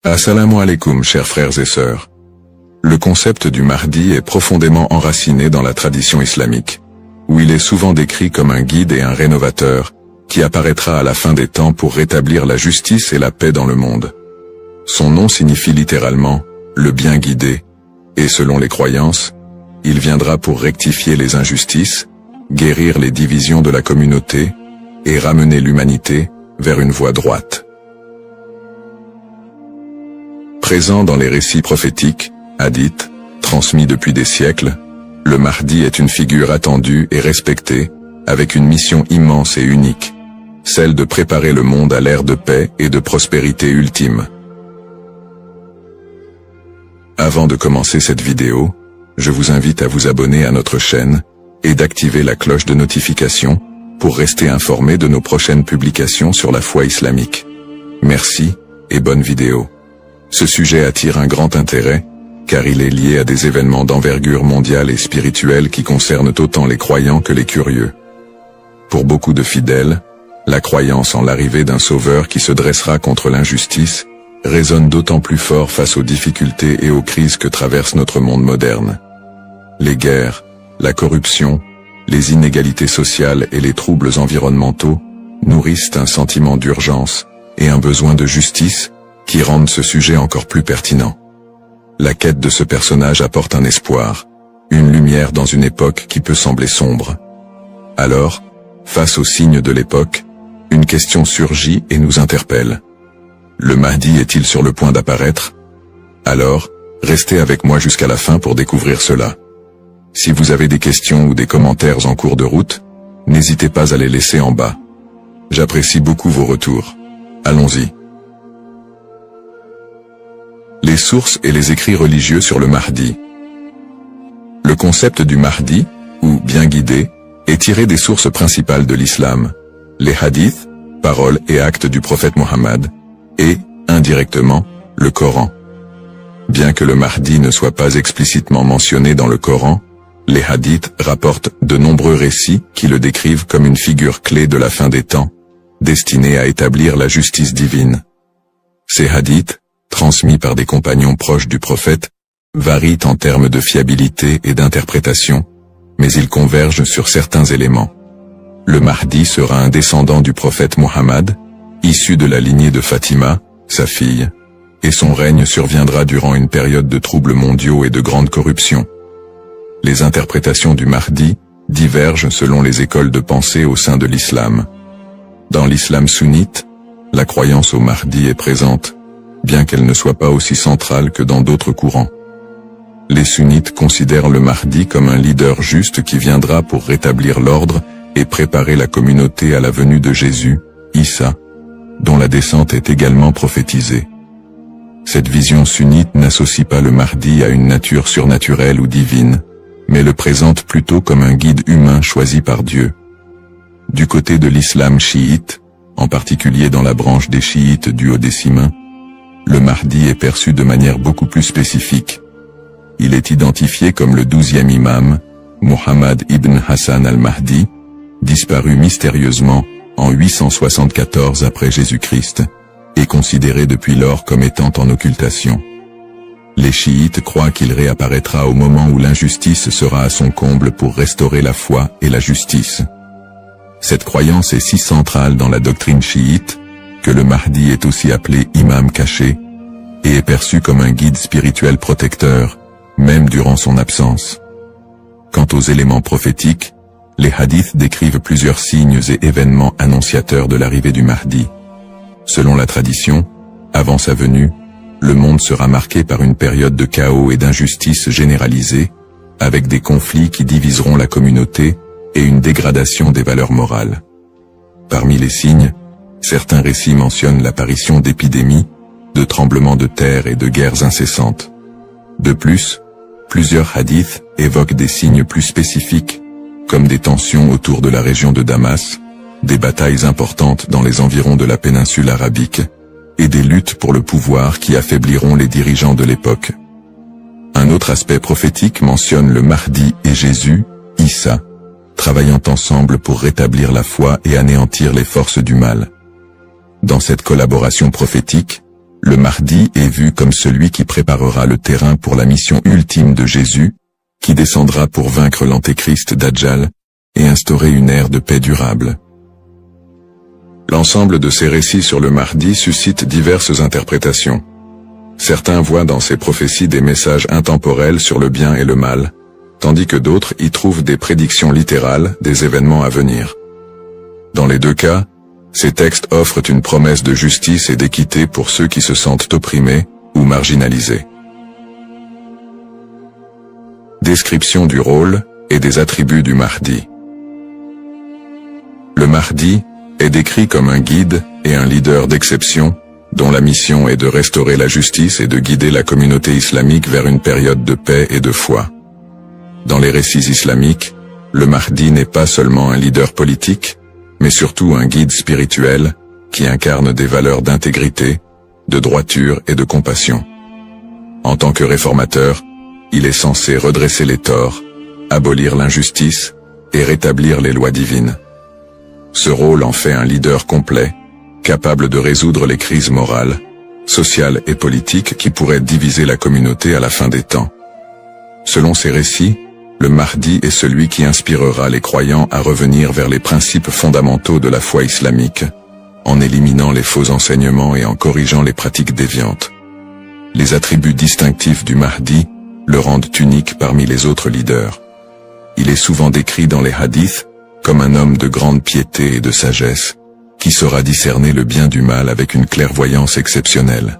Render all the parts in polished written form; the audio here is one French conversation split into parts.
Assalamu alaikum, chers frères et sœurs. Le concept du Mahdi est profondément enraciné dans la tradition islamique, où il est souvent décrit comme un guide et un rénovateur, qui apparaîtra à la fin des temps pour rétablir la justice et la paix dans le monde. Son nom signifie littéralement « le bien guidé », et selon les croyances, il viendra pour rectifier les injustices, guérir les divisions de la communauté, et ramener l'humanité vers une voie droite. Présent dans les récits prophétiques, hadiths, transmis depuis des siècles, le Mahdi est une figure attendue et respectée, avec une mission immense et unique, celle de préparer le monde à l'ère de paix et de prospérité ultime. Avant de commencer cette vidéo, je vous invite à vous abonner à notre chaîne et d'activer la cloche de notification pour rester informé de nos prochaines publications sur la foi islamique. Merci et bonne vidéo. Ce sujet attire un grand intérêt, car il est lié à des événements d'envergure mondiale et spirituelle qui concernent autant les croyants que les curieux. Pour beaucoup de fidèles, la croyance en l'arrivée d'un sauveur qui se dressera contre l'injustice résonne d'autant plus fort face aux difficultés et aux crises que traverse notre monde moderne. Les guerres, la corruption, les inégalités sociales et les troubles environnementaux nourrissent un sentiment d'urgence et un besoin de justice qui rendent ce sujet encore plus pertinent. La quête de ce personnage apporte un espoir, une lumière dans une époque qui peut sembler sombre. Alors, face aux signes de l'époque, une question surgit et nous interpelle. Le Mahdi est-il sur le point d'apparaître? Alors, restez avec moi jusqu'à la fin pour découvrir cela. Si vous avez des questions ou des commentaires en cours de route, n'hésitez pas à les laisser en bas. J'apprécie beaucoup vos retours. Allons-y. Les sources et les écrits religieux sur le Mahdi. Le concept du Mahdi, ou bien guidé, est tiré des sources principales de l'islam, les hadiths, paroles et actes du prophète Mohammed, et, indirectement, le Coran. Bien que le Mahdi ne soit pas explicitement mentionné dans le Coran, les hadiths rapportent de nombreux récits qui le décrivent comme une figure clé de la fin des temps, destinée à établir la justice divine. Ces hadiths, transmis par des compagnons proches du prophète, varient en termes de fiabilité et d'interprétation, mais ils convergent sur certains éléments. Le Mahdi sera un descendant du prophète Mohammed, issu de la lignée de Fatima, sa fille, et son règne surviendra durant une période de troubles mondiaux et de grande corruption. Les interprétations du Mahdi divergent selon les écoles de pensée au sein de l'islam. Dans l'islam sunnite, la croyance au Mahdi est présente, bien qu'elle ne soit pas aussi centrale que dans d'autres courants. Les sunnites considèrent le Mahdi comme un leader juste qui viendra pour rétablir l'ordre et préparer la communauté à la venue de Jésus, Issa, dont la descente est également prophétisée. Cette vision sunnite n'associe pas le Mahdi à une nature surnaturelle ou divine, mais le présente plutôt comme un guide humain choisi par Dieu. Du côté de l'islam chiite, en particulier dans la branche des chiites duodécimains, le Mahdi est perçu de manière beaucoup plus spécifique. Il est identifié comme le 12e imam, Muhammad ibn Hassan al-Mahdi, disparu mystérieusement en 874 après Jésus-Christ, et considéré depuis lors comme étant en occultation. Les chiites croient qu'il réapparaîtra au moment où l'injustice sera à son comble pour restaurer la foi et la justice. Cette croyance est si centrale dans la doctrine chiite que le Mahdi est aussi appelé imam caché et est perçu comme un guide spirituel protecteur, même durant son absence. Quant aux éléments prophétiques, les hadiths décrivent plusieurs signes et événements annonciateurs de l'arrivée du Mahdi. Selon la tradition, avant sa venue, le monde sera marqué par une période de chaos et d'injustice généralisée, avec des conflits qui diviseront la communauté et une dégradation des valeurs morales. Parmi les signes, certains récits mentionnent l'apparition d'épidémies, de tremblements de terre et de guerres incessantes. De plus, plusieurs hadiths évoquent des signes plus spécifiques, comme des tensions autour de la région de Damas, des batailles importantes dans les environs de la péninsule arabique, et des luttes pour le pouvoir qui affaibliront les dirigeants de l'époque. Un autre aspect prophétique mentionne le Mahdi et Jésus, Issa, travaillant ensemble pour rétablir la foi et anéantir les forces du mal. Dans cette collaboration prophétique, le Mahdi est vu comme celui qui préparera le terrain pour la mission ultime de Jésus, qui descendra pour vaincre l'antéchrist Dajjal et instaurer une ère de paix durable. L'ensemble de ces récits sur le Mahdi suscite diverses interprétations. Certains voient dans ces prophéties des messages intemporels sur le bien et le mal, tandis que d'autres y trouvent des prédictions littérales des événements à venir. Dans les deux cas, ces textes offrent une promesse de justice et d'équité pour ceux qui se sentent opprimés ou marginalisés. Description du rôle et des attributs du Mahdi. Le Mahdi est décrit comme un guide et un leader d'exception, dont la mission est de restaurer la justice et de guider la communauté islamique vers une période de paix et de foi. Dans les récits islamiques, le Mahdi n'est pas seulement un leader politique, mais surtout un guide spirituel qui incarne des valeurs d'intégrité, de droiture et de compassion. En tant que réformateur, il est censé redresser les torts, abolir l'injustice et rétablir les lois divines. Ce rôle en fait un leader complet, capable de résoudre les crises morales, sociales et politiques qui pourraient diviser la communauté à la fin des temps. Selon ces récits, le Mahdi est celui qui inspirera les croyants à revenir vers les principes fondamentaux de la foi islamique, en éliminant les faux enseignements et en corrigeant les pratiques déviantes. Les attributs distinctifs du Mahdi le rendent unique parmi les autres leaders. Il est souvent décrit dans les hadiths comme un homme de grande piété et de sagesse, qui saura discerner le bien du mal avec une clairvoyance exceptionnelle.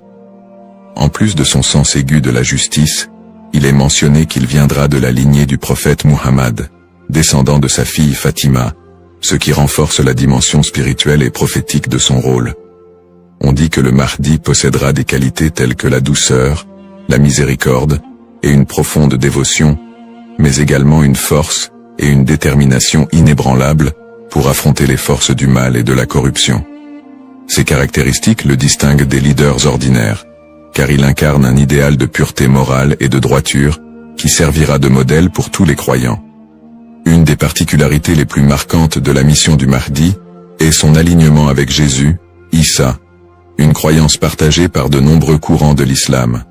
En plus de son sens aigu de la justice, il est mentionné qu'il viendra de la lignée du prophète Muhammad, descendant de sa fille Fatima, ce qui renforce la dimension spirituelle et prophétique de son rôle. On dit que le Mahdi possédera des qualités telles que la douceur, la miséricorde et une profonde dévotion, mais également une force et une détermination inébranlables pour affronter les forces du mal et de la corruption. Ces caractéristiques le distinguent des leaders ordinaires, car il incarne un idéal de pureté morale et de droiture qui servira de modèle pour tous les croyants. Une des particularités les plus marquantes de la mission du Mahdi est son alignement avec Jésus, Issa, une croyance partagée par de nombreux courants de l'islam.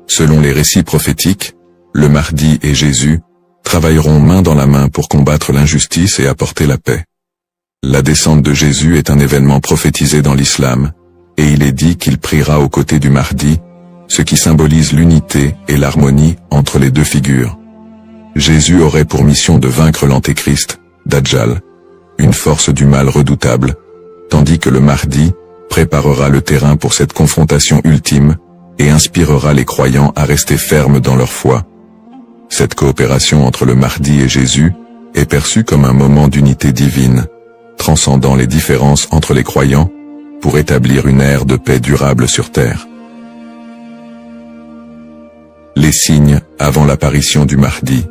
Selon les récits prophétiques, le Mahdi et Jésus travailleront main dans la main pour combattre l'injustice et apporter la paix. La descente de Jésus est un événement prophétisé dans l'islam, et il est dit qu'il priera aux côtés du Mahdi, ce qui symbolise l'unité et l'harmonie entre les deux figures. Jésus aurait pour mission de vaincre l'antéchrist, Dajjal, une force du mal redoutable, tandis que le Mahdi préparera le terrain pour cette confrontation ultime et inspirera les croyants à rester fermes dans leur foi. Cette coopération entre le Mahdi et Jésus est perçue comme un moment d'unité divine, transcendant les différences entre les croyants, pour établir une ère de paix durable sur terre. Les signes avant l'apparition du Mahdi.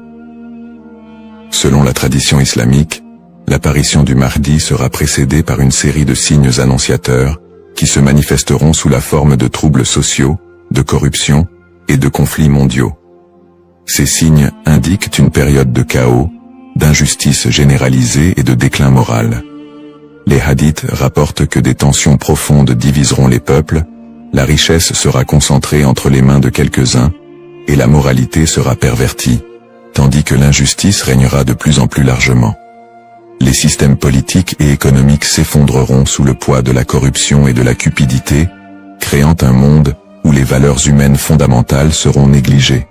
Selon la tradition islamique, l'apparition du Mahdi sera précédée par une série de signes annonciateurs qui se manifesteront sous la forme de troubles sociaux, de corruption et de conflits mondiaux. Ces signes indiquent une période de chaos, d'injustice généralisée et de déclin moral. Les hadiths rapportent que des tensions profondes diviseront les peuples, la richesse sera concentrée entre les mains de quelques-uns, et la moralité sera pervertie, tandis que l'injustice régnera de plus en plus largement. Les systèmes politiques et économiques s'effondreront sous le poids de la corruption et de la cupidité, créant un monde où les valeurs humaines fondamentales seront négligées.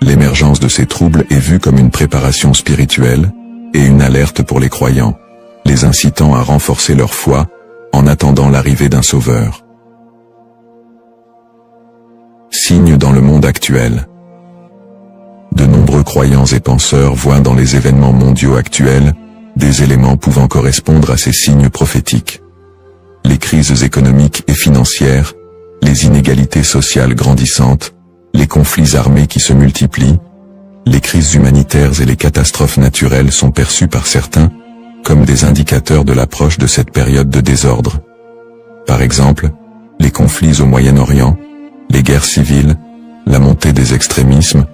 L'émergence de ces troubles est vue comme une préparation spirituelle et une alerte pour les croyants, les incitant à renforcer leur foi en attendant l'arrivée d'un sauveur. Signes dans le monde actuel. De nombreux croyants et penseurs voient dans les événements mondiaux actuels des éléments pouvant correspondre à ces signes prophétiques. Les crises économiques et financières, les inégalités sociales grandissantes, les conflits armés qui se multiplient, les crises humanitaires et les catastrophes naturelles sont perçues par certains comme des indicateurs de l'approche de cette période de désordre. Par exemple, les conflits au Moyen-Orient, les guerres civiles, la montée des extrémismes,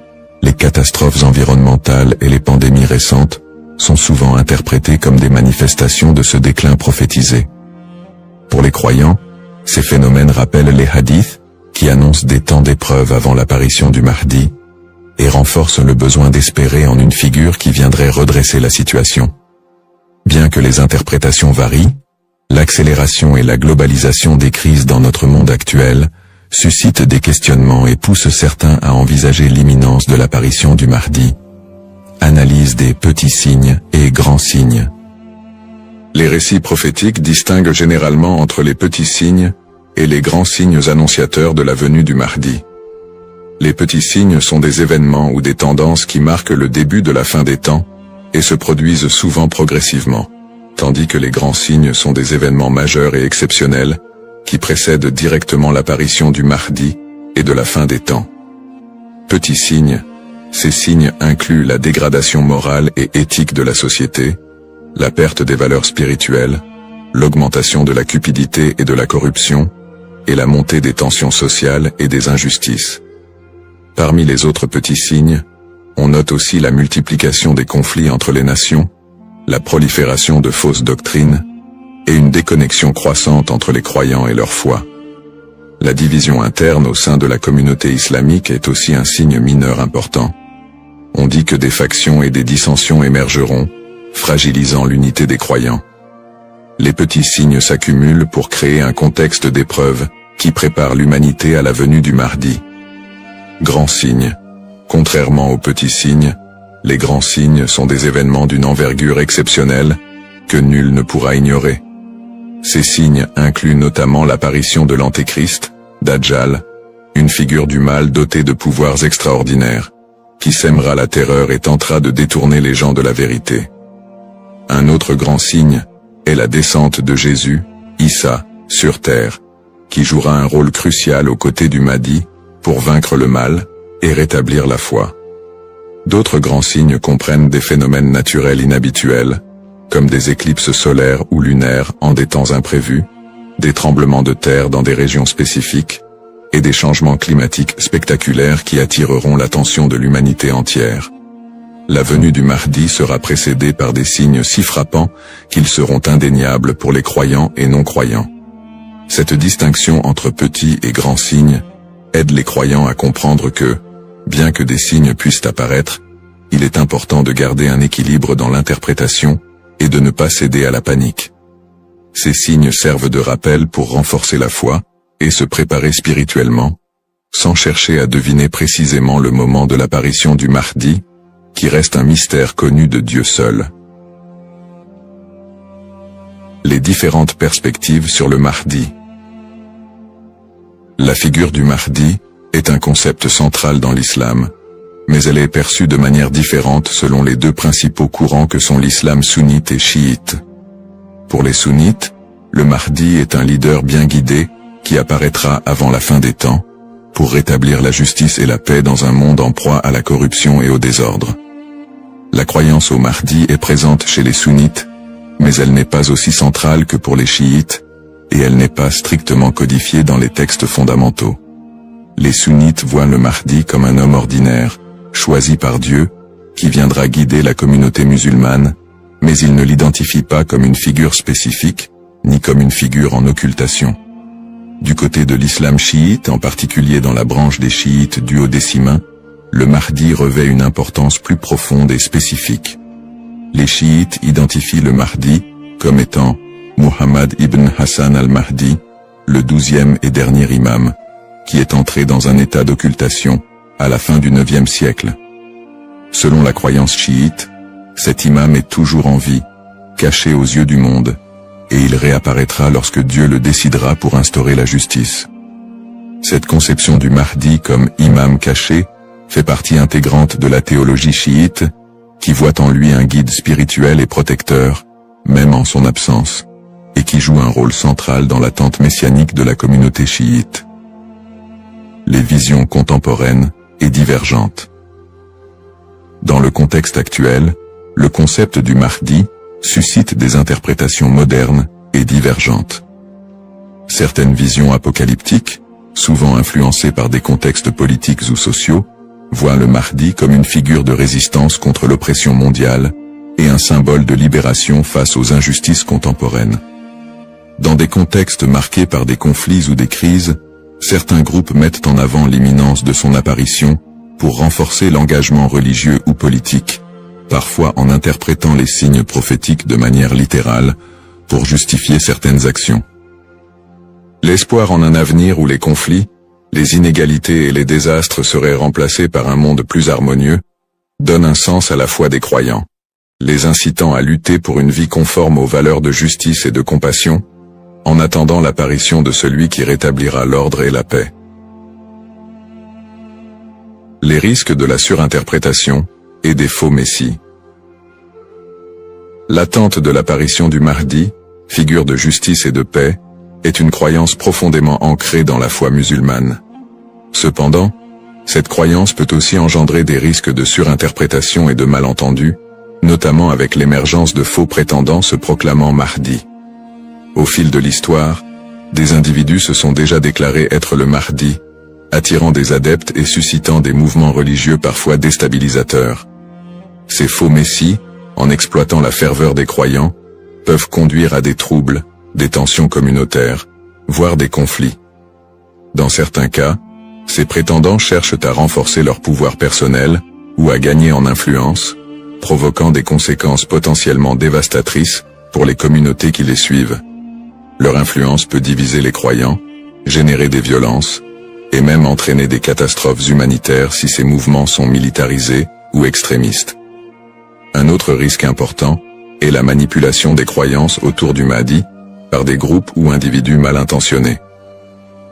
les catastrophes environnementales et les pandémies récentes sont souvent interprétés comme des manifestations de ce déclin prophétisé. Pour les croyants, Ces phénomènes rappellent les hadiths, qui annoncent des temps d'épreuve avant l'apparition du Mahdi, et renforcent le besoin d'espérer en une figure qui viendrait redresser la situation. Bien que les interprétations varient, l'accélération et la globalisation des crises dans notre monde actuel suscitent des questionnements et poussent certains à envisager l'imminence de l'apparition du Mahdi. Analyse des petits signes et grands signes. Les récits prophétiques distinguent généralement entre les petits signes et les grands signes annonciateurs de la venue du Mahdi. Les petits signes sont des événements ou des tendances qui marquent le début de la fin des temps et se produisent souvent progressivement, tandis que les grands signes sont des événements majeurs et exceptionnels qui précèdent directement l'apparition du Mahdi et de la fin des temps. Petits signes, ces signes incluent la dégradation morale et éthique de la société, la perte des valeurs spirituelles, l'augmentation de la cupidité et de la corruption, et la montée des tensions sociales et des injustices. Parmi les autres petits signes, on note aussi la multiplication des conflits entre les nations, la prolifération de fausses doctrines, et une déconnexion croissante entre les croyants et leur foi. La division interne au sein de la communauté islamique est aussi un signe mineur important. On dit que des factions et des dissensions émergeront, fragilisant l'unité des croyants. Les petits signes s'accumulent pour créer un contexte d'épreuve qui prépare l'humanité à la venue du Mahdi. Grands signes. Contrairement aux petits signes, les grands signes sont des événements d'une envergure exceptionnelle que nul ne pourra ignorer. Ces signes incluent notamment l'apparition de l'Antéchrist, Dajjal, une figure du mal dotée de pouvoirs extraordinaires, qui sèmera la terreur et tentera de détourner les gens de la vérité. Un autre grand signe est la descente de Jésus, Issa, sur terre, qui jouera un rôle crucial aux côtés du Mahdi pour vaincre le mal et rétablir la foi. D'autres grands signes comprennent des phénomènes naturels inhabituels, comme des éclipses solaires ou lunaires en des temps imprévus, des tremblements de terre dans des régions spécifiques, et des changements climatiques spectaculaires qui attireront l'attention de l'humanité entière. La venue du Mahdi sera précédée par des signes si frappants qu'ils seront indéniables pour les croyants et non-croyants. Cette distinction entre petits et grands signes aide les croyants à comprendre que, bien que des signes puissent apparaître, il est important de garder un équilibre dans l'interprétation et de ne pas céder à la panique. Ces signes servent de rappel pour renforcer la foi et se préparer spirituellement, sans chercher à deviner précisément le moment de l'apparition du Mahdi, qui reste un mystère connu de Dieu seul. Les différentes perspectives sur le Mahdi. La figure du Mahdi est un concept central dans l'islam, mais elle est perçue de manière différente selon les deux principaux courants que sont l'islam sunnite et chiite. Pour les sunnites, le Mahdi est un leader bien guidé qui apparaîtra avant la fin des temps, pour rétablir la justice et la paix dans un monde en proie à la corruption et au désordre. La croyance au Mahdi est présente chez les sunnites, mais elle n'est pas aussi centrale que pour les chiites, et elle n'est pas strictement codifiée dans les textes fondamentaux. Les sunnites voient le Mahdi comme un homme ordinaire, choisi par Dieu, qui viendra guider la communauté musulmane, mais ils ne l'identifient pas comme une figure spécifique, ni comme une figure en occultation. Du côté de l'islam chiite, en particulier dans la branche des chiites duodécimains, le Mahdi revêt une importance plus profonde et spécifique. Les chiites identifient le Mahdi comme étant Muhammad ibn Hassan al-Mahdi, le 12e et dernier imam, qui est entré dans un état d'occultation à la fin du 9e siècle. Selon la croyance chiite, cet imam est toujours en vie, caché aux yeux du monde, et il réapparaîtra lorsque Dieu le décidera pour instaurer la justice. Cette conception du Mahdi comme imam caché fait partie intégrante de la théologie chiite, qui voit en lui un guide spirituel et protecteur, même en son absence, et qui joue un rôle central dans l'attente messianique de la communauté chiite. Les visions contemporaines et divergentes. Dans le contexte actuel, le concept du Mahdi suscite des interprétations modernes et divergentes. Certaines visions apocalyptiques, souvent influencées par des contextes politiques ou sociaux, voient le Mahdi comme une figure de résistance contre l'oppression mondiale et un symbole de libération face aux injustices contemporaines. Dans des contextes marqués par des conflits ou des crises, certains groupes mettent en avant l'imminence de son apparition pour renforcer l'engagement religieux ou politique, parfois en interprétant les signes prophétiques de manière littérale pour justifier certaines actions. L'espoir en un avenir où les conflits, les inégalités et les désastres seraient remplacés par un monde plus harmonieux, donne un sens à la foi des croyants, les incitant à lutter pour une vie conforme aux valeurs de justice et de compassion, en attendant l'apparition de celui qui rétablira l'ordre et la paix. Les risques de la surinterprétation et des faux messies. L'attente de l'apparition du Mahdi, figure de justice et de paix, est une croyance profondément ancrée dans la foi musulmane. Cependant, cette croyance peut aussi engendrer des risques de surinterprétation et de malentendus, notamment avec l'émergence de faux prétendants se proclamant Mahdi. Au fil de l'histoire, des individus se sont déjà déclarés être le Mahdi, attirant des adeptes et suscitant des mouvements religieux parfois déstabilisateurs. Ces faux messies, en exploitant la ferveur des croyants, peuvent conduire à des troubles, des tensions communautaires, voire des conflits. Dans certains cas, ces prétendants cherchent à renforcer leur pouvoir personnel ou à gagner en influence, provoquant des conséquences potentiellement dévastatrices pour les communautés qui les suivent. Leur influence peut diviser les croyants, générer des violences, et même entraîner des catastrophes humanitaires si ces mouvements sont militarisés ou extrémistes. Un autre risque important est la manipulation des croyances autour du Mahdi par des groupes ou individus mal intentionnés.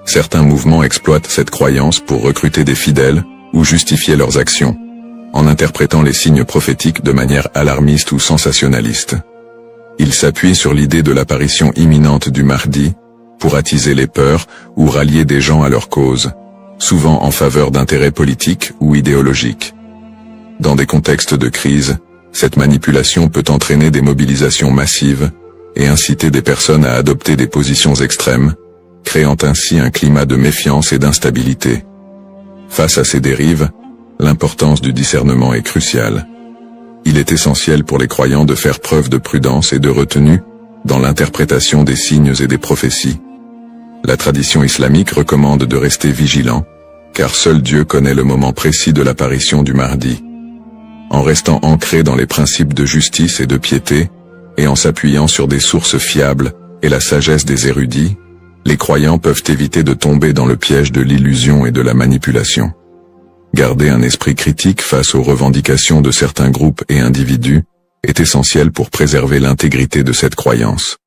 Certains mouvements exploitent cette croyance pour recruter des fidèles ou justifier leurs actions, en interprétant les signes prophétiques de manière alarmiste ou sensationnaliste. Ils s'appuient sur l'idée de l'apparition imminente du Mahdi pour attiser les peurs ou rallier des gens à leur cause, souvent en faveur d'intérêts politiques ou idéologiques. Dans des contextes de crise, cette manipulation peut entraîner des mobilisations massives et inciter des personnes à adopter des positions extrêmes, créant ainsi un climat de méfiance et d'instabilité. Face à ces dérives, l'importance du discernement est cruciale. Il est essentiel pour les croyants de faire preuve de prudence et de retenue dans l'interprétation des signes et des prophéties. La tradition islamique recommande de rester vigilant, car seul Dieu connaît le moment précis de l'apparition du Mahdi. En restant ancré dans les principes de justice et de piété, et en s'appuyant sur des sources fiables et la sagesse des érudits, les croyants peuvent éviter de tomber dans le piège de l'illusion et de la manipulation. Garder un esprit critique face aux revendications de certains groupes et individus est essentiel pour préserver l'intégrité de cette croyance.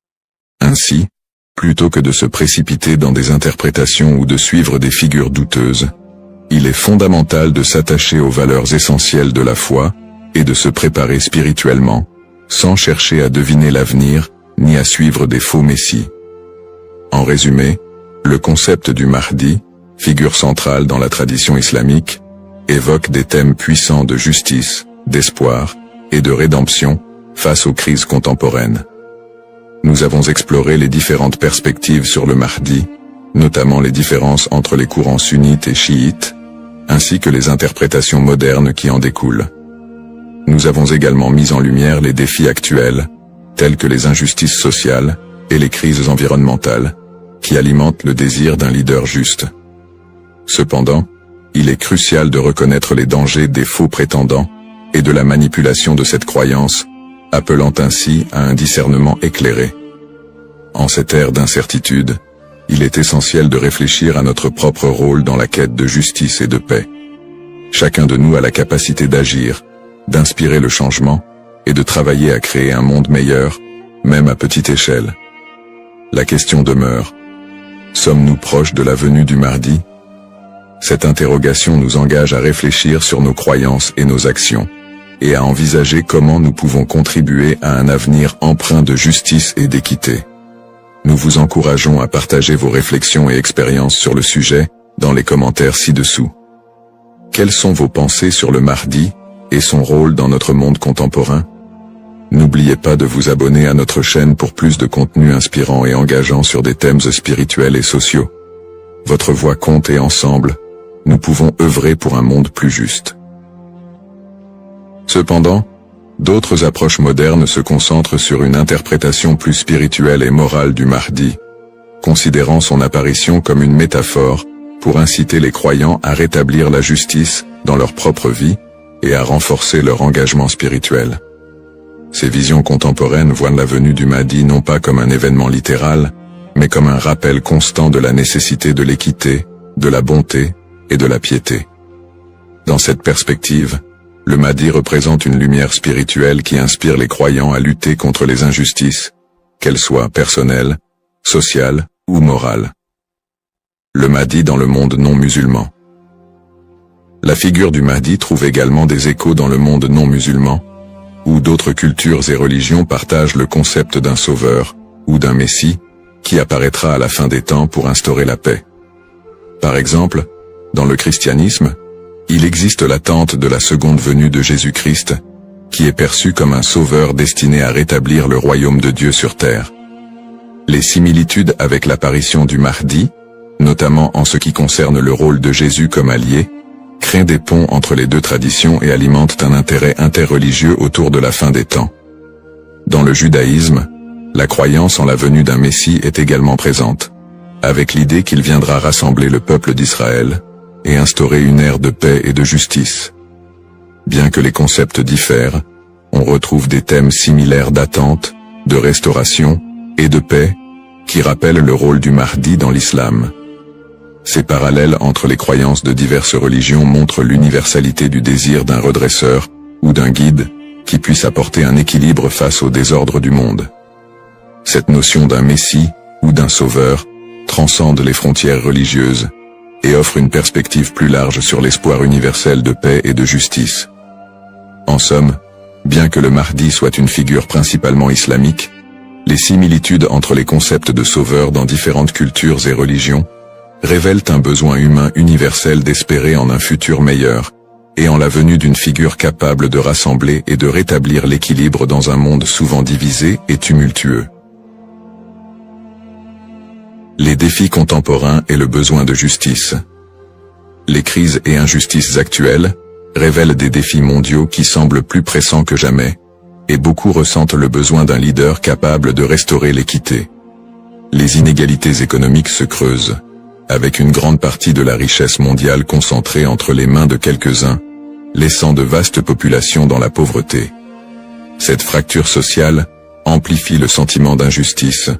Ainsi, plutôt que de se précipiter dans des interprétations ou de suivre des figures douteuses, il est fondamental de s'attacher aux valeurs essentielles de la foi et de se préparer spirituellement, sans chercher à deviner l'avenir ni à suivre des faux messies. En résumé, le concept du Mahdi, figure centrale dans la tradition islamique, évoque des thèmes puissants de justice, d'espoir et de rédemption face aux crises contemporaines. Nous avons exploré les différentes perspectives sur le Mahdi, notamment les différences entre les courants sunnites et chiites, ainsi que les interprétations modernes qui en découlent. Nous avons également mis en lumière les défis actuels, tels que les injustices sociales et les crises environnementales, qui alimentent le désir d'un leader juste. Cependant, il est crucial de reconnaître les dangers des faux prétendants et de la manipulation de cette croyance, appelant ainsi à un discernement éclairé. En cette ère d'incertitude, il est essentiel de réfléchir à notre propre rôle dans la quête de justice et de paix. Chacun de nous a la capacité d'agir, d'inspirer le changement et de travailler à créer un monde meilleur, même à petite échelle. La question demeure: sommes-nous proches de la venue du Mahdi? Cette interrogation nous engage à réfléchir sur nos croyances et nos actions, et à envisager comment nous pouvons contribuer à un avenir empreint de justice et d'équité. Nous vous encourageons à partager vos réflexions et expériences sur le sujet dans les commentaires ci-dessous. Quelles sont vos pensées sur le Mahdi et son rôle dans notre monde contemporain? N'oubliez pas de vous abonner à notre chaîne pour plus de contenu inspirant et engageant sur des thèmes spirituels et sociaux. Votre voix compte et ensemble, nous pouvons œuvrer pour un monde plus juste. Cependant, D'autres approches modernes se concentrent sur une interprétation plus spirituelle et morale du Mahdi, considérant son apparition comme une métaphore pour inciter les croyants à rétablir la justice dans leur propre vie et à renforcer leur engagement spirituel. Ces visions contemporaines voient la venue du Mahdi non pas comme un événement littéral, mais comme un rappel constant de la nécessité de l'équité, de la bonté et de la piété. Dans cette perspective, le Mahdi représente une lumière spirituelle qui inspire les croyants à lutter contre les injustices, qu'elles soient personnelles, sociales ou morales. Le Mahdi dans le monde non musulman. La figure du Mahdi trouve également des échos dans le monde non musulman, où d'autres cultures et religions partagent le concept d'un sauveur ou d'un messie qui apparaîtra à la fin des temps pour instaurer la paix. Par exemple, dans le christianisme, il existe l'attente de la seconde venue de Jésus-Christ, qui est perçu comme un sauveur destiné à rétablir le royaume de Dieu sur terre. Les similitudes avec l'apparition du Mahdi, notamment en ce qui concerne le rôle de Jésus comme allié, créent des ponts entre les deux traditions et alimentent un intérêt interreligieux autour de la fin des temps. Dans le judaïsme, la croyance en la venue d'un Messie est également présente, avec l'idée qu'il viendra rassembler le peuple d'Israël et instaurer une ère de paix et de justice. Bien que les concepts diffèrent, on retrouve des thèmes similaires d'attente, de restauration et de paix, qui rappellent le rôle du Mahdi dans l'islam. Ces parallèles entre les croyances de diverses religions montrent l'universalité du désir d'un redresseur ou d'un guide qui puisse apporter un équilibre face au désordre du monde. Cette notion d'un messie ou d'un sauveur transcende les frontières religieuses et offre une perspective plus large sur l'espoir universel de paix et de justice. En somme, bien que le Mahdi soit une figure principalement islamique, les similitudes entre les concepts de sauveur dans différentes cultures et religions révèlent un besoin humain universel d'espérer en un futur meilleur, et en la venue d'une figure capable de rassembler et de rétablir l'équilibre dans un monde souvent divisé et tumultueux. Les défis contemporains et le besoin de justice. Les crises et injustices actuelles révèlent des défis mondiaux qui semblent plus pressants que jamais, et beaucoup ressentent le besoin d'un leader capable de restaurer l'équité. Les inégalités économiques se creusent, avec une grande partie de la richesse mondiale concentrée entre les mains de quelques-uns, laissant de vastes populations dans la pauvreté. Cette fracture sociale amplifie le sentiment d'injustice,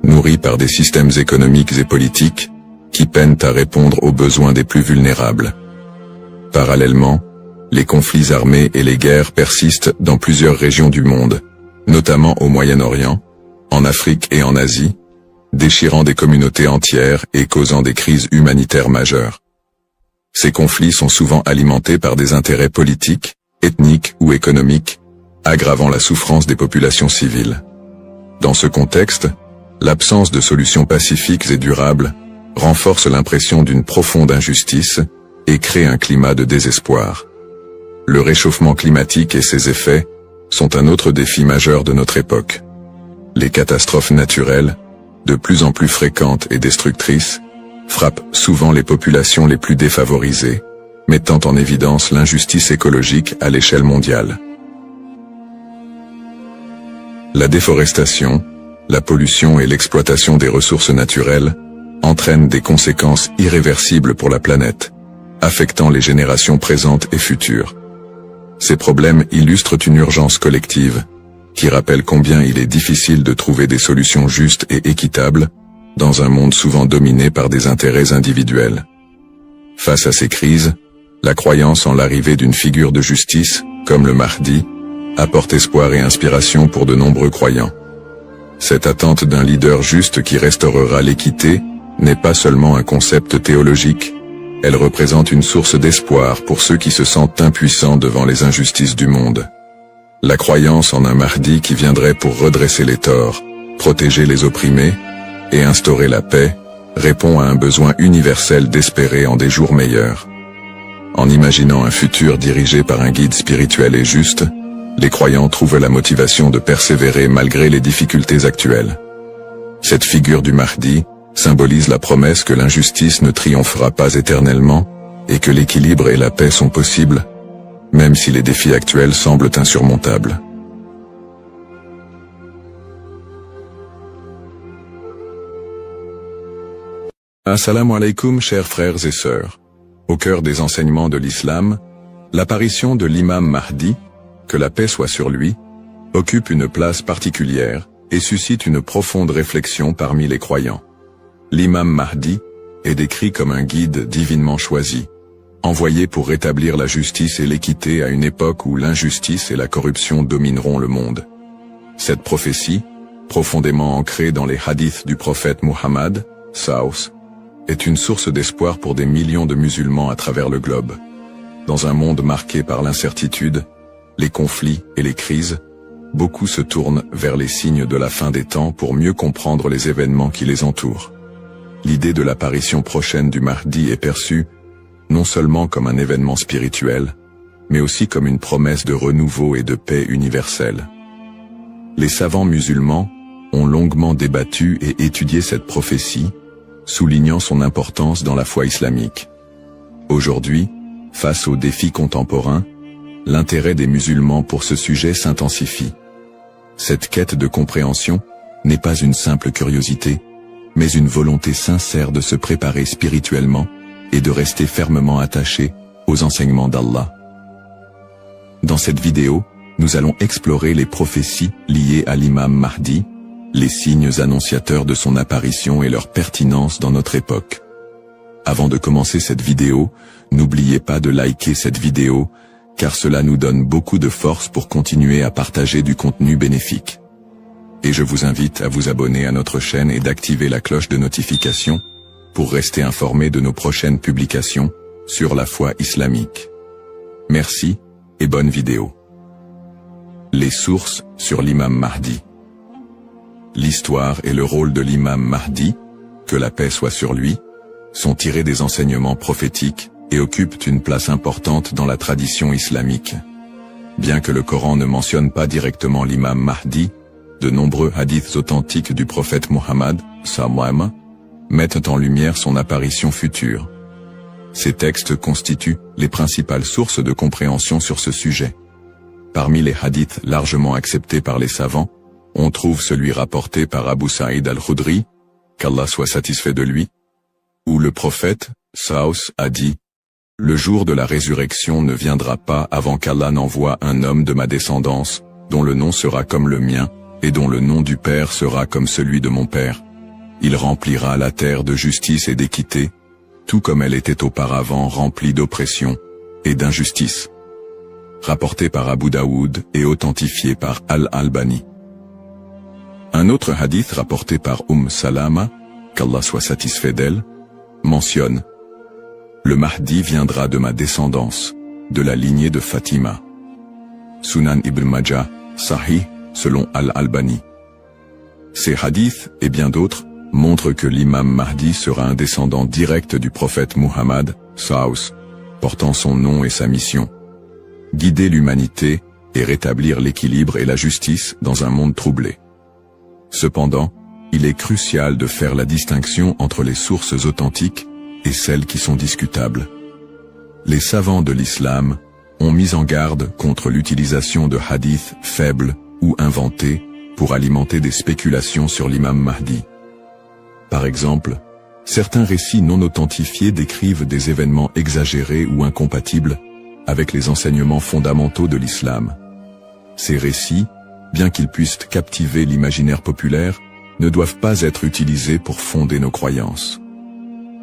nourri par des systèmes économiques et politiques qui peinent à répondre aux besoins des plus vulnérables. Parallèlement, les conflits armés et les guerres persistent dans plusieurs régions du monde, notamment au Moyen-Orient, en Afrique et en Asie, déchirant des communautés entières et causant des crises humanitaires majeures. Ces conflits sont souvent alimentés par des intérêts politiques, ethniques ou économiques, aggravant la souffrance des populations civiles. Dans ce contexte, l'absence de solutions pacifiques et durables renforce l'impression d'une profonde injustice et crée un climat de désespoir. Le réchauffement climatique et ses effets sont un autre défi majeur de notre époque. Les catastrophes naturelles, de plus en plus fréquentes et destructrices, frappent souvent les populations les plus défavorisées, mettant en évidence l'injustice écologique à l'échelle mondiale. La déforestation, la pollution et l'exploitation des ressources naturelles entraînent des conséquences irréversibles pour la planète, affectant les générations présentes et futures. Ces problèmes illustrent une urgence collective, qui rappelle combien il est difficile de trouver des solutions justes et équitables, dans un monde souvent dominé par des intérêts individuels. Face à ces crises, la croyance en l'arrivée d'une figure de justice, comme le Mahdi, apporte espoir et inspiration pour de nombreux croyants. Cette attente d'un leader juste qui restaurera l'équité n'est pas seulement un concept théologique, elle représente une source d'espoir pour ceux qui se sentent impuissants devant les injustices du monde. La croyance en un Mahdi qui viendrait pour redresser les torts, protéger les opprimés et instaurer la paix répond à un besoin universel d'espérer en des jours meilleurs. En imaginant un futur dirigé par un guide spirituel et juste, les croyants trouvent la motivation de persévérer malgré les difficultés actuelles. Cette figure du Mahdi symbolise la promesse que l'injustice ne triomphera pas éternellement et que l'équilibre et la paix sont possibles, même si les défis actuels semblent insurmontables. Assalamu alaikum, chers frères et sœurs. Au cœur des enseignements de l'islam, l'apparition de l'imam Mahdi, que la paix soit sur lui, occupe une place particulière et suscite une profonde réflexion parmi les croyants. L'imam Mahdi est décrit comme un guide divinement choisi, envoyé pour rétablir la justice et l'équité à une époque où l'injustice et la corruption domineront le monde. Cette prophétie, profondément ancrée dans les hadiths du prophète Muhammad, Saus, est une source d'espoir pour des millions de musulmans à travers le globe. Dans un monde marqué par l'incertitude, les conflits et les crises, beaucoup se tournent vers les signes de la fin des temps pour mieux comprendre les événements qui les entourent. L'idée de l'apparition prochaine du Mahdi est perçue non seulement comme un événement spirituel, mais aussi comme une promesse de renouveau et de paix universelle. Les savants musulmans ont longuement débattu et étudié cette prophétie, soulignant son importance dans la foi islamique. Aujourd'hui, face aux défis contemporains, l'intérêt des musulmans pour ce sujet s'intensifie. Cette quête de compréhension n'est pas une simple curiosité, mais une volonté sincère de se préparer spirituellement et de rester fermement attaché aux enseignements d'Allah. Dans cette vidéo, nous allons explorer les prophéties liées à l'imam Mahdi, les signes annonciateurs de son apparition et leur pertinence dans notre époque. Avant de commencer cette vidéo, n'oubliez pas de liker cette vidéo, car cela nous donne beaucoup de force pour continuer à partager du contenu bénéfique. Et je vous invite à vous abonner à notre chaîne et d'activer la cloche de notification pour rester informé de nos prochaines publications sur la foi islamique. Merci et bonne vidéo. Les sources sur l'imam Mahdi. L'histoire et le rôle de l'imam Mahdi, que la paix soit sur lui, sont tirés des enseignements prophétiques et occupent une place importante dans la tradition islamique. Bien que le Coran ne mentionne pas directement l'imam Mahdi, de nombreux hadiths authentiques du prophète Muhammad, sallam, mettent en lumière son apparition future. Ces textes constituent les principales sources de compréhension sur ce sujet. Parmi les hadiths largement acceptés par les savants, on trouve celui rapporté par Abu Saïd al-Khudri, qu'Allah soit satisfait de lui, où le prophète, Saus, a dit « Le jour de la résurrection ne viendra pas avant qu'Allah n'envoie un homme de ma descendance, dont le nom sera comme le mien, et dont le nom du Père sera comme celui de mon Père. Il remplira la terre de justice et d'équité, tout comme elle était auparavant remplie d'oppression et d'injustice. » Rapporté par Abu Daoud et authentifié par Al-Albani. Un autre hadith rapporté par Salama, qu'Allah soit satisfait d'elle, mentionne « Le Mahdi viendra de ma descendance, de la lignée de Fatima. » Sunan Ibn Majah, Sahih, selon Al-Albani. Ces hadiths, et bien d'autres, montrent que l'imam Mahdi sera un descendant direct du prophète Muhammad, Saus, portant son nom et sa mission. Guider l'humanité et rétablir l'équilibre et la justice dans un monde troublé. Cependant, il est crucial de faire la distinction entre les sources authentiques et celles qui sont discutables. Les savants de l'islam ont mis en garde contre l'utilisation de hadiths faibles ou inventés pour alimenter des spéculations sur l'imam Mahdi. Par exemple, certains récits non authentifiés décrivent des événements exagérés ou incompatibles avec les enseignements fondamentaux de l'islam. Ces récits, bien qu'ils puissent captiver l'imaginaire populaire, ne doivent pas être utilisés pour fonder nos croyances.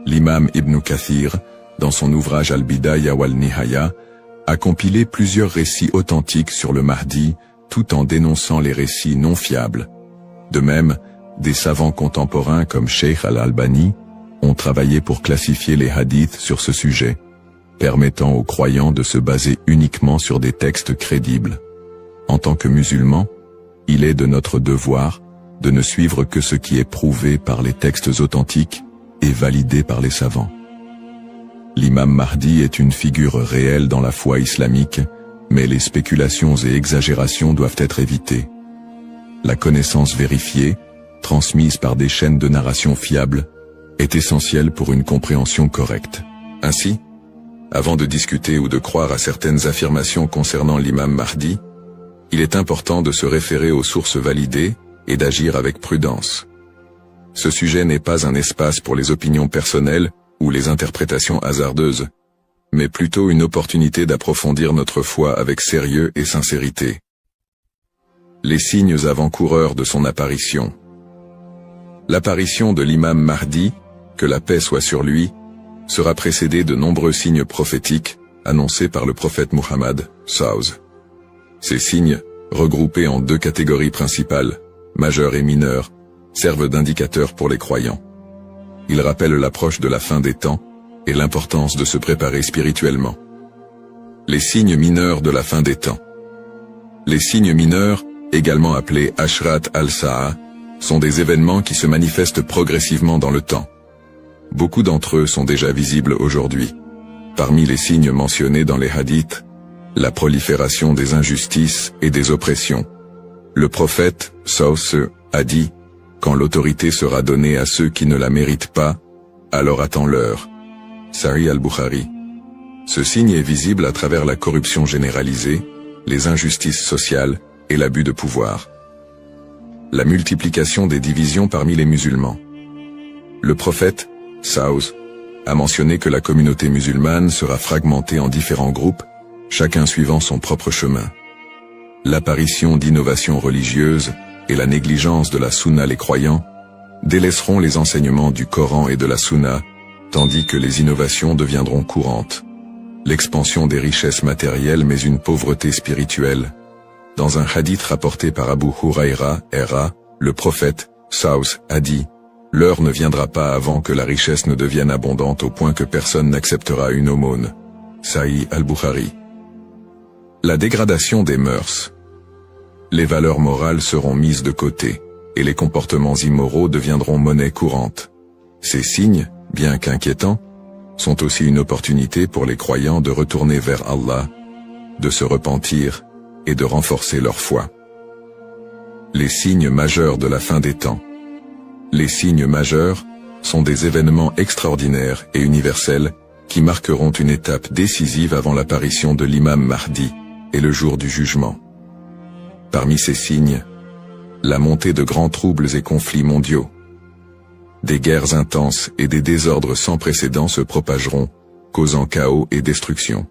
L'imam Ibn Kathir, dans son ouvrage Al-Bidaya wal-Nihaya, a compilé plusieurs récits authentiques sur le Mahdi, tout en dénonçant les récits non fiables. De même, des savants contemporains comme Sheikh Al-Albani ont travaillé pour classifier les hadiths sur ce sujet, permettant aux croyants de se baser uniquement sur des textes crédibles. En tant que musulmans, il est de notre devoir de ne suivre que ce qui est prouvé par les textes authentiques et validé par les savants. L'imam Mahdi est une figure réelle dans la foi islamique, mais les spéculations et exagérations doivent être évitées. La connaissance vérifiée, transmise par des chaînes de narration fiables, est essentielle pour une compréhension correcte. Ainsi, Avant de discuter ou de croire à certaines affirmations concernant l'imam Mahdi, il est important de se référer aux sources validées et d'agir avec prudence. Ce sujet n'est pas un espace pour les opinions personnelles ou les interprétations hasardeuses, mais plutôt une opportunité d'approfondir notre foi avec sérieux et sincérité. Les signes avant-coureurs de son apparition. L'apparition de l'imam Mahdi, que la paix soit sur lui, sera précédée de nombreux signes prophétiques annoncés par le prophète Muhammad s.a.w. Ces signes, regroupés en deux catégories principales, majeurs et mineurs, servent d'indicateurs pour les croyants. Ils rappellent l'approche de la fin des temps et l'importance de se préparer spirituellement. Les signes mineurs de la fin des temps. Les signes mineurs, également appelés Ashrat al-Sa'a, sont des événements qui se manifestent progressivement dans le temps. Beaucoup d'entre eux sont déjà visibles aujourd'hui. Parmi les signes mentionnés dans les hadiths, la prolifération des injustices et des oppressions. Le prophète, sallallahu a dit, « Quand l'autorité sera donnée à ceux qui ne la méritent pas, alors attends-leur. » Sahih al-Bukhari. Ce signe est visible à travers la corruption généralisée, les injustices sociales et l'abus de pouvoir. La multiplication des divisions parmi les musulmans. Le prophète, sallallahu, a mentionné que la communauté musulmane sera fragmentée en différents groupes, chacun suivant son propre chemin. L'apparition d'innovations religieuses et la négligence de la sunna les croyants délaisseront les enseignements du Coran et de la sunna, tandis que les innovations deviendront courantes. L'expansion des richesses matérielles mais une pauvreté spirituelle. Dans un hadith rapporté par Abu Huraira, le prophète, sallallahu, a dit, « L'heure ne viendra pas avant que la richesse ne devienne abondante au point que personne n'acceptera une aumône. » Sahih al-Bukhari. La dégradation des mœurs. Les valeurs morales seront mises de côté, et les comportements immoraux deviendront monnaie courante. Ces signes, bien qu'inquiétants, sont aussi une opportunité pour les croyants de retourner vers Allah, de se repentir et de renforcer leur foi. Les signes majeurs de la fin des temps. Les signes majeurs sont des événements extraordinaires et universels qui marqueront une étape décisive avant l'apparition de l'imam Mahdi et le jour du jugement. Parmi ces signes, la montée de grands troubles et conflits mondiaux. Des guerres intenses et des désordres sans précédent se propageront, causant chaos et destruction.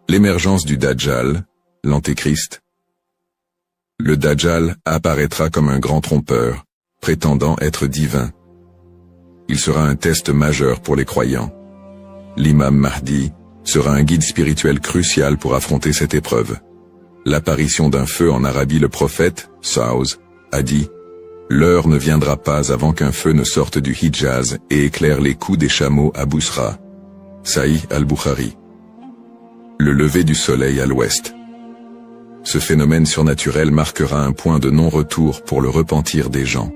L'émergence du Dajjal, l'Antéchrist. Le Dajjal apparaîtra comme un grand trompeur, prétendant être divin. Il sera un test majeur pour les croyants. L'imam Mahdi sera un guide spirituel crucial pour affronter cette épreuve. L'apparition d'un feu en Arabie. Le prophète, sallallahu, a dit, « L'heure ne viendra pas avant qu'un feu ne sorte du Hijaz et éclaire les coups des chameaux à Bousra. » Sahih al-Bukhari. Le lever du soleil à l'ouest. Ce phénomène surnaturel marquera un point de non-retour pour le repentir des gens.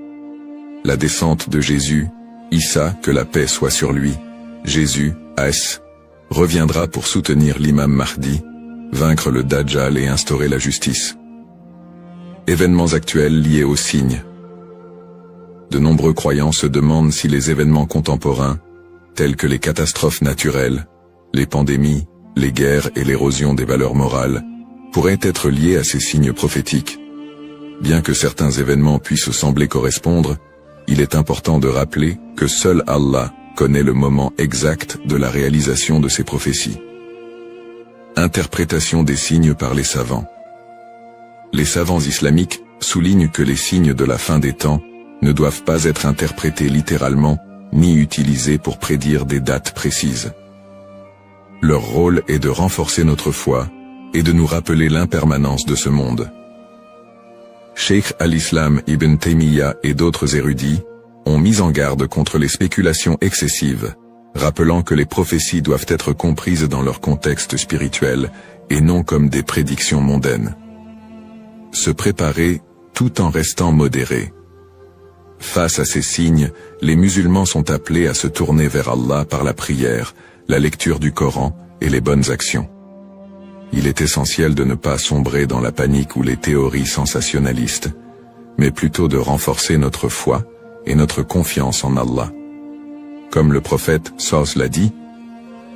La descente de Jésus, Issa, que la paix soit sur lui, Jésus, As, reviendra pour soutenir l'imam Mahdi, vaincre le Dajjal et instaurer la justice. Événements actuels liés aux signes. De nombreux croyants se demandent si les événements contemporains, tels que les catastrophes naturelles, les pandémies, les guerres et l'érosion des valeurs morales, pourraient être liés à ces signes prophétiques. Bien que certains événements puissent sembler correspondre, il est important de rappeler que seul Allah connaît le moment exact de la réalisation de ces prophéties. Interprétation des signes par les savants. Les savants islamiques soulignent que les signes de la fin des temps ne doivent pas être interprétés littéralement, ni utilisés pour prédire des dates précises. Leur rôle est de renforcer notre foi et de nous rappeler l'impermanence de ce monde. Cheikh al-Islam Ibn Taymiyyah et d'autres érudits ont mis en garde contre les spéculations excessives, rappelant que les prophéties doivent être comprises dans leur contexte spirituel et non comme des prédictions mondaines. Se préparer tout en restant modéré. Face à ces signes, les musulmans sont appelés à se tourner vers Allah par la prière, la lecture du Coran et les bonnes actions. Il est essentiel de ne pas sombrer dans la panique ou les théories sensationnalistes, mais plutôt de renforcer notre foi et notre confiance en Allah. Comme le prophète sallallahu l'a dit,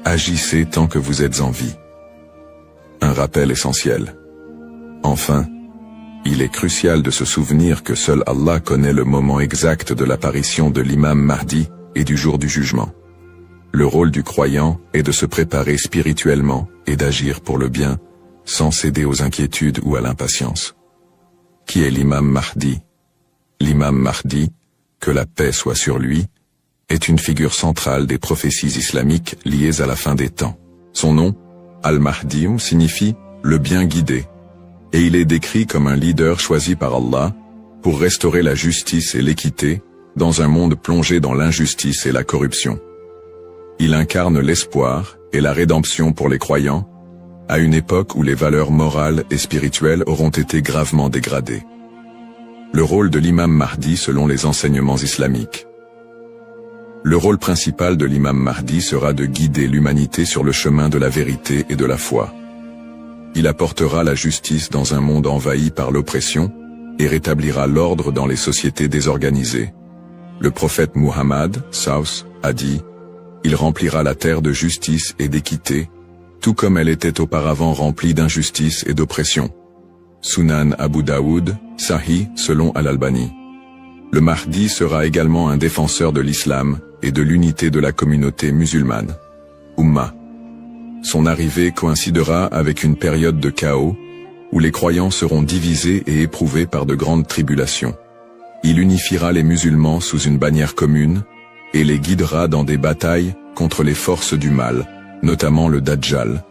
Agissez tant que vous êtes en vie. Un rappel essentiel. Enfin, il est crucial de se souvenir que seul Allah connaît le moment exact de l'apparition de l'imam Mahdi et du jour du jugement. Le rôle du croyant est de se préparer spirituellement et d'agir pour le bien, sans céder aux inquiétudes ou à l'impatience. Qui est l'imam Mahdi? L'imam Mahdi, que la paix soit sur lui, est une figure centrale des prophéties islamiques liées à la fin des temps. Son nom, Al-Mahdi, signifie « le bien guidé », et il est décrit comme un leader choisi par Allah pour restaurer la justice et l'équité dans un monde plongé dans l'injustice et la corruption. Il incarne l'espoir et la rédemption pour les croyants, à une époque où les valeurs morales et spirituelles auront été gravement dégradées. Le rôle de l'imam Mahdi selon les enseignements islamiques. Le rôle principal de l'imam Mahdi sera de guider l'humanité sur le chemin de la vérité et de la foi. Il apportera la justice dans un monde envahi par l'oppression et rétablira l'ordre dans les sociétés désorganisées. Le prophète Muhammad, a dit « Il remplira la terre de justice et d'équité, tout comme elle était auparavant remplie d'injustice et d'oppression. » Sunan Abu Daoud, Sahih, selon Al-Albani. Le Mahdi sera également un défenseur de l'islam et de l'unité de la communauté musulmane. Ummah. Son arrivée coïncidera avec une période de chaos, où les croyants seront divisés et éprouvés par de grandes tribulations. Il unifiera les musulmans sous une bannière commune, et les guidera dans des batailles contre les forces du mal, notamment le Dajjal,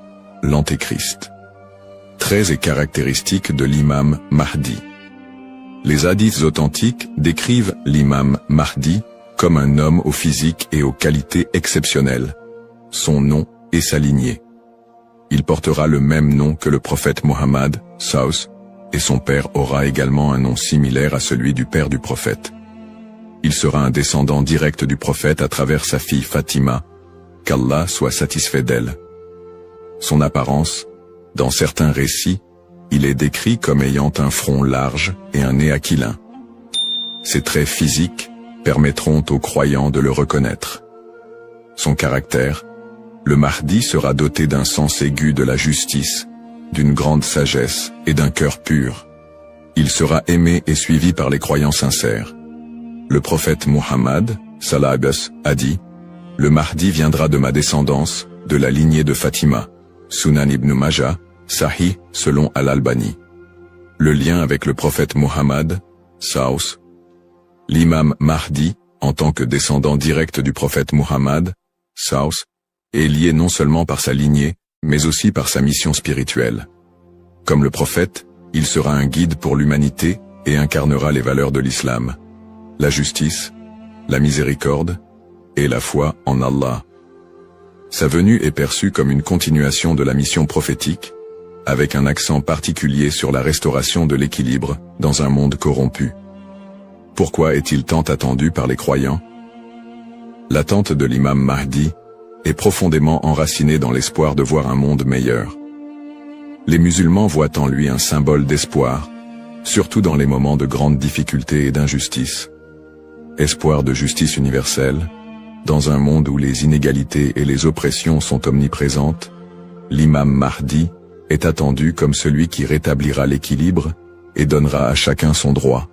l'Antéchrist. Traits et caractéristiques de l'imam Mahdi. Les hadiths authentiques décrivent l'imam Mahdi comme un homme au physique et aux qualités exceptionnelles. Son nom et sa lignée. Il portera le même nom que le prophète Mohammed, et son père aura également un nom similaire à celui du père du prophète. Il sera un descendant direct du prophète à travers sa fille Fatima, qu'Allah soit satisfait d'elle. Son apparence, dans certains récits, il est décrit comme ayant un front large et un nez aquilin. Ses traits physiques permettront aux croyants de le reconnaître. Son caractère, le Mahdi sera doté d'un sens aigu de la justice, d'une grande sagesse et d'un cœur pur. Il sera aimé et suivi par les croyants sincères. Le prophète Muhammad, a dit « Le Mahdi viendra de ma descendance, de la lignée de Fatima. » Sunan ibn Majah, Sahih, selon Al-Albani. Le lien avec le prophète Muhammad, l'imam Mahdi, en tant que descendant direct du prophète Muhammad, est lié non seulement par sa lignée, mais aussi par sa mission spirituelle. Comme le prophète, il sera un guide pour l'humanité et incarnera les valeurs de l'islam, la justice, la miséricorde et la foi en Allah. Sa venue est perçue comme une continuation de la mission prophétique, avec un accent particulier sur la restauration de l'équilibre dans un monde corrompu. Pourquoi est-il tant attendu par les croyants? L'attente de l'imam Mahdi est profondément enracinée dans l'espoir de voir un monde meilleur. Les musulmans voient en lui un symbole d'espoir, surtout dans les moments de grandes difficultés et d'injustice. Espoir de justice universelle, dans un monde où les inégalités et les oppressions sont omniprésentes, l'imam Mahdi est attendu comme celui qui rétablira l'équilibre et donnera à chacun son droit.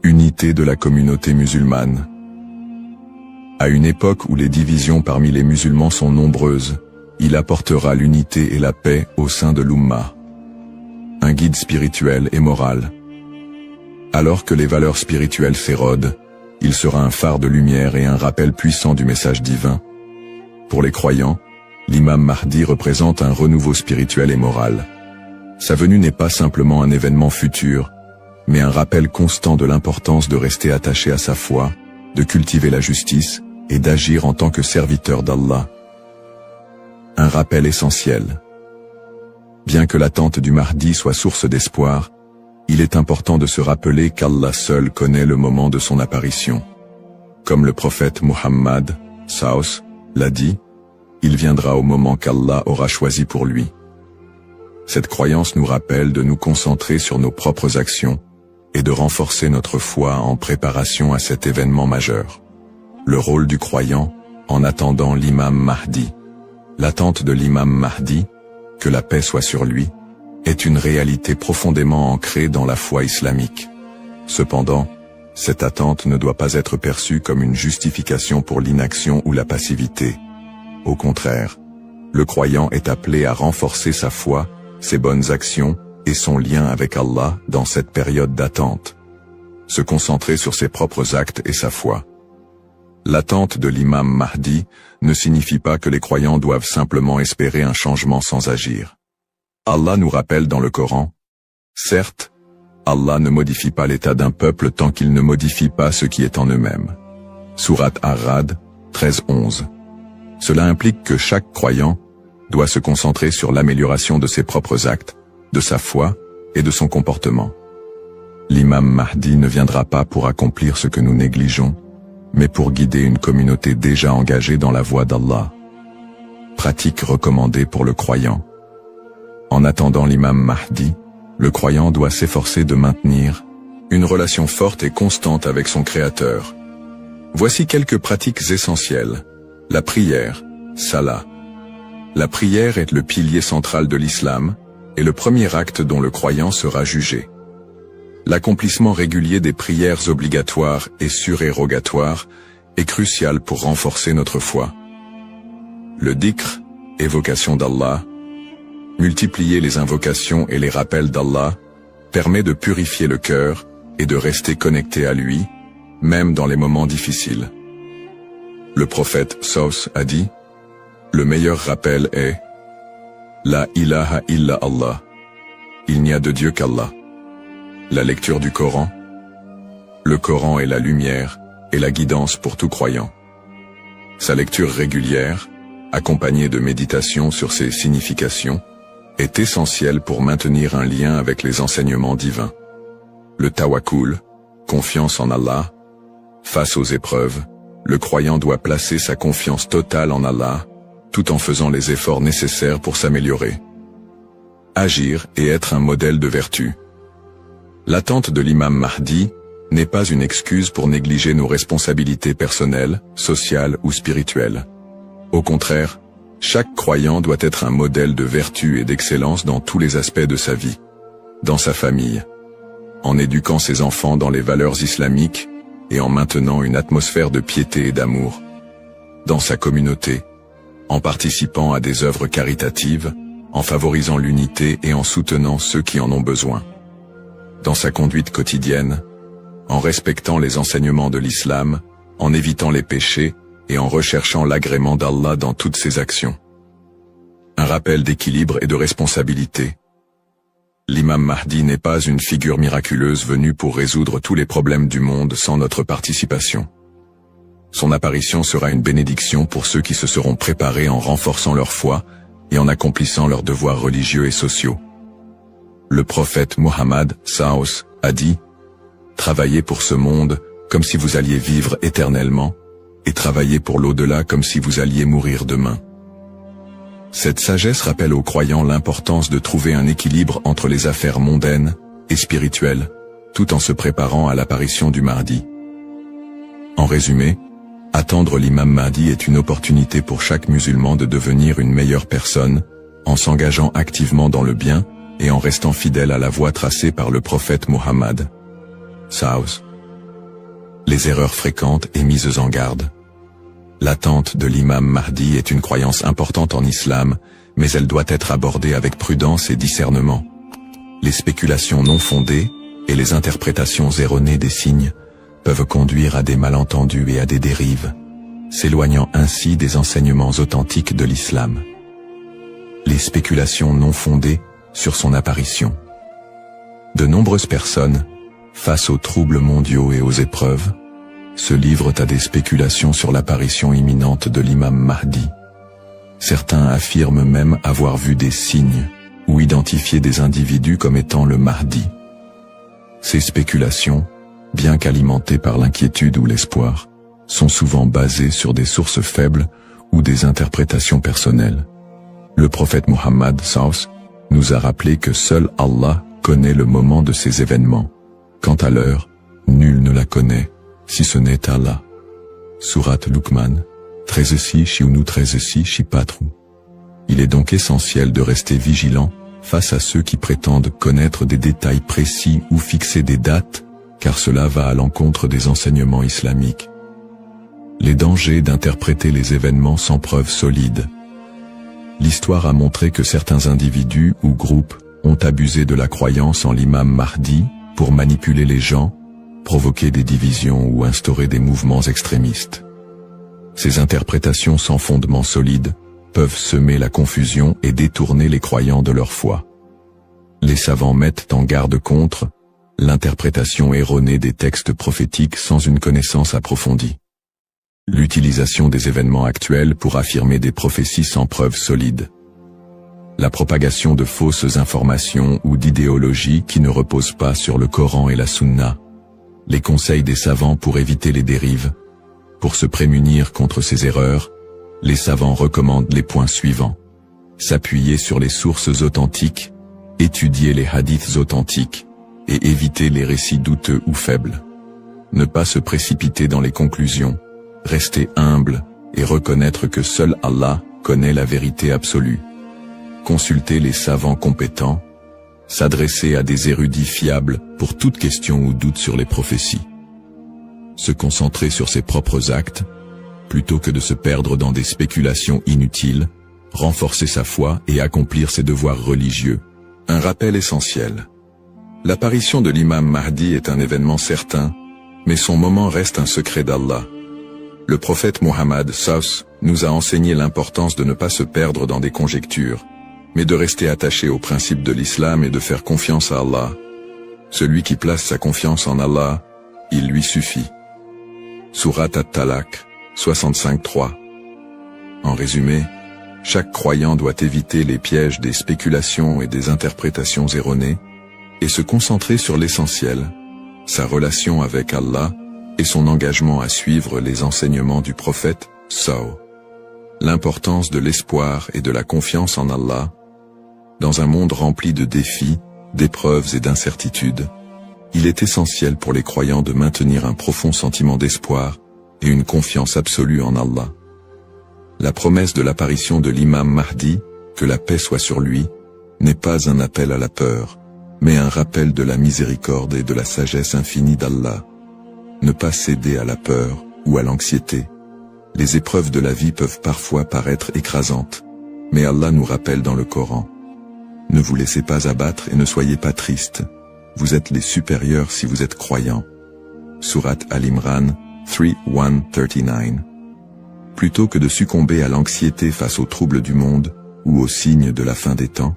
Unité de la communauté musulmane. À une époque où les divisions parmi les musulmans sont nombreuses, il apportera l'unité et la paix au sein de l'Ummah. Un guide spirituel et moral. Alors que les valeurs spirituelles s'érodent, il sera un phare de lumière et un rappel puissant du message divin. Pour les croyants, l'imam Mahdi représente un renouveau spirituel et moral. Sa venue n'est pas simplement un événement futur, mais un rappel constant de l'importance de rester attaché à sa foi, de cultiver la justice et d'agir en tant que serviteur d'Allah. Un rappel essentiel. Bien que l'attente du Mahdi soit source d'espoir, il est important de se rappeler qu'Allah seul connaît le moment de son apparition. Comme le prophète Muhammad, l'a dit, il viendra au moment qu'Allah aura choisi pour lui. Cette croyance nous rappelle de nous concentrer sur nos propres actions et de renforcer notre foi en préparation à cet événement majeur. Le rôle du croyant en attendant l'imam Mahdi. L'attente de l'imam Mahdi, que la paix soit sur lui, est une réalité profondément ancrée dans la foi islamique. Cependant, cette attente ne doit pas être perçue comme une justification pour l'inaction ou la passivité. Au contraire, le croyant est appelé à renforcer sa foi, ses bonnes actions et son lien avec Allah dans cette période d'attente. Se concentrer sur ses propres actes et sa foi. L'attente de l'imam Mahdi ne signifie pas que les croyants doivent simplement espérer un changement sans agir. Allah nous rappelle dans le Coran, « Certes, Allah ne modifie pas l'état d'un peuple tant qu'il ne modifie pas ce qui est en eux-mêmes. » Sourate Ar-Ra'd 13-11. Cela implique que chaque croyant doit se concentrer sur l'amélioration de ses propres actes, de sa foi et de son comportement. L'imam Mahdi ne viendra pas pour accomplir ce que nous négligeons, mais pour guider une communauté déjà engagée dans la voie d'Allah. Pratique recommandée pour le croyant. En attendant l'imam Mahdi, le croyant doit s'efforcer de maintenir une relation forte et constante avec son Créateur. Voici quelques pratiques essentielles. La prière, salah. La prière est le pilier central de l'islam et le premier acte dont le croyant sera jugé. L'accomplissement régulier des prières obligatoires et surérogatoires est crucial pour renforcer notre foi. Le dhikr, évocation d'Allah, multiplier les invocations et les rappels d'Allah, permet de purifier le cœur et de rester connecté à lui, même dans les moments difficiles. Le prophète Saus a dit, « Le meilleur rappel est « La ilaha illa Allah » Il n'y a de Dieu qu'Allah. La lecture du Coran. Le Coran est la lumière et la guidance pour tout croyant. Sa lecture régulière, accompagnée de méditation sur ses significations, est essentielle pour maintenir un lien avec les enseignements divins. Le tawakkul, confiance en Allah. Face aux épreuves, le croyant doit placer sa confiance totale en Allah, tout en faisant les efforts nécessaires pour s'améliorer. Agir et être un modèle de vertu. L'attente de l'imam Mahdi n'est pas une excuse pour négliger nos responsabilités personnelles, sociales ou spirituelles. Au contraire, chaque croyant doit être un modèle de vertu et d'excellence dans tous les aspects de sa vie. Dans sa famille, en éduquant ses enfants dans les valeurs islamiques et en maintenant une atmosphère de piété et d'amour. Dans sa communauté, en participant à des œuvres caritatives, en favorisant l'unité et en soutenant ceux qui en ont besoin. Dans sa conduite quotidienne, en respectant les enseignements de l'islam, en évitant les péchés et en recherchant l'agrément d'Allah dans toutes ses actions. Un rappel d'équilibre et de responsabilité. L'imam Mahdi n'est pas une figure miraculeuse venue pour résoudre tous les problèmes du monde sans notre participation. Son apparition sera une bénédiction pour ceux qui se seront préparés en renforçant leur foi et en accomplissant leurs devoirs religieux et sociaux. Le prophète Muhammad Saus a dit « Travaillez pour ce monde comme si vous alliez vivre éternellement, et travaillez pour l'au-delà comme si vous alliez mourir demain. » Cette sagesse rappelle aux croyants l'importance de trouver un équilibre entre les affaires mondaines et spirituelles, tout en se préparant à l'apparition du Mahdi. En résumé, attendre l'imam Mahdi est une opportunité pour chaque musulman de devenir une meilleure personne, en s'engageant activement dans le bien et en restant fidèle à la voie tracée par le prophète Muhammad. Saus. Les erreurs fréquentes et mises en garde. L'attente de l'imam Mahdi est une croyance importante en islam, mais elle doit être abordée avec prudence et discernement. Les spéculations non fondées et les interprétations erronées des signes peuvent conduire à des malentendus et à des dérives, s'éloignant ainsi des enseignements authentiques de l'islam. Les spéculations non fondées sur son apparition. De nombreuses personnes, face aux troubles mondiaux et aux épreuves, se livrent à des spéculations sur l'apparition imminente de l'imam Mahdi. Certains affirment même avoir vu des signes ou identifié des individus comme étant le Mahdi. Ces spéculations, bien qu'alimentées par l'inquiétude ou l'espoir, sont souvent basées sur des sources faibles ou des interprétations personnelles. Le prophète Muhammad Saus nous a rappelé que seul Allah connaît le moment de ces événements. Quant à l'heure, nul ne la connaît, si ce n'est Allah. Sourate Luqman, 13-6 13-6 4. Il est donc essentiel de rester vigilant face à ceux qui prétendent connaître des détails précis ou fixer des dates, car cela va à l'encontre des enseignements islamiques. Les dangers d'interpréter les événements sans preuve solide. L'histoire a montré que certains individus ou groupes ont abusé de la croyance en l'imam Mahdi pour manipuler les gens, provoquer des divisions ou instaurer des mouvements extrémistes. Ces interprétations sans fondement solide peuvent semer la confusion et détourner les croyants de leur foi. Les savants mettent en garde contre l'interprétation erronée des textes prophétiques sans une connaissance approfondie. L'utilisation des événements actuels pour affirmer des prophéties sans preuve solide. La propagation de fausses informations ou d'idéologies qui ne reposent pas sur le Coran et la Sunna. Les conseils des savants pour éviter les dérives. Pour se prémunir contre ces erreurs, les savants recommandent les points suivants. S'appuyer sur les sources authentiques, étudier les hadiths authentiques, et éviter les récits douteux ou faibles. Ne pas se précipiter dans les conclusions, rester humble et reconnaître que seul Allah connaît la vérité absolue. Consulter les savants compétents, s'adresser à des érudits fiables pour toute question ou doute sur les prophéties. Se concentrer sur ses propres actes, plutôt que de se perdre dans des spéculations inutiles, renforcer sa foi et accomplir ses devoirs religieux. Un rappel essentiel. L'apparition de l'imam Mahdi est un événement certain, mais son moment reste un secret d'Allah. Le prophète Muhammad SAW nous a enseigné l'importance de ne pas se perdre dans des conjectures, mais de rester attaché aux principes de l'islam et de faire confiance à Allah. Celui qui place sa confiance en Allah, il lui suffit. Surat At-Talaq, 65-3. En résumé, chaque croyant doit éviter les pièges des spéculations et des interprétations erronées, et se concentrer sur l'essentiel, sa relation avec Allah et son engagement à suivre les enseignements du prophète SAW. L'importance de l'espoir et de la confiance en Allah. Dans un monde rempli de défis, d'épreuves et d'incertitudes, il est essentiel pour les croyants de maintenir un profond sentiment d'espoir et une confiance absolue en Allah. La promesse de l'apparition de l'imam Mahdi, que la paix soit sur lui, n'est pas un appel à la peur, mais un rappel de la miséricorde et de la sagesse infinie d'Allah. Ne pas céder à la peur ou à l'anxiété. Les épreuves de la vie peuvent parfois paraître écrasantes, mais Allah nous rappelle dans le Coran. Ne vous laissez pas abattre et ne soyez pas tristes. Vous êtes les supérieurs si vous êtes croyants. Surat Al-Imran 3:1-39. Plutôt que de succomber à l'anxiété face aux troubles du monde ou aux signes de la fin des temps,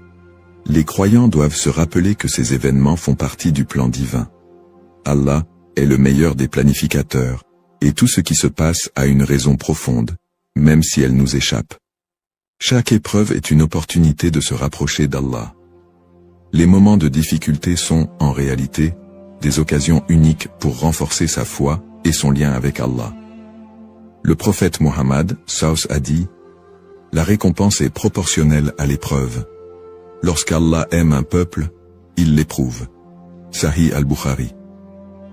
les croyants doivent se rappeler que ces événements font partie du plan divin. Allah est le meilleur des planificateurs, et tout ce qui se passe a une raison profonde, même si elle nous échappe. Chaque épreuve est une opportunité de se rapprocher d'Allah. Les moments de difficulté sont, en réalité, des occasions uniques pour renforcer sa foi et son lien avec Allah. Le prophète Muhammad SAW a dit « La récompense est proportionnelle à l'épreuve. Lorsqu'Allah aime un peuple, il l'éprouve. » Sahih al-Bukhari.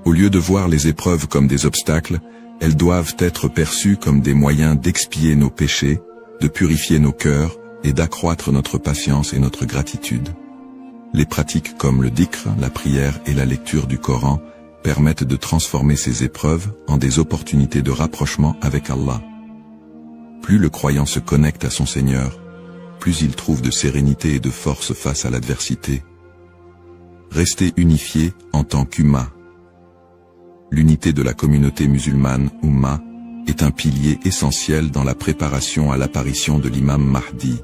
Au lieu de voir les épreuves comme des obstacles, elles doivent être perçues comme des moyens d'expier nos péchés, de purifier nos cœurs et d'accroître notre patience et notre gratitude. Les pratiques comme le dhikr, la prière et la lecture du Coran permettent de transformer ces épreuves en des opportunités de rapprochement avec Allah. Plus le croyant se connecte à son Seigneur, plus il trouve de sérénité et de force face à l'adversité. Rester unifié en tant qu'Ummah. L'unité de la communauté musulmane, Ummah, est un pilier essentiel dans la préparation à l'apparition de l'imam Mahdi.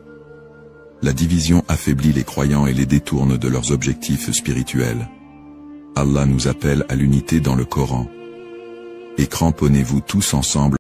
La division affaiblit les croyants et les détourne de leurs objectifs spirituels. Allah nous appelle à l'unité dans le Coran. Et cramponnez-vous tous ensemble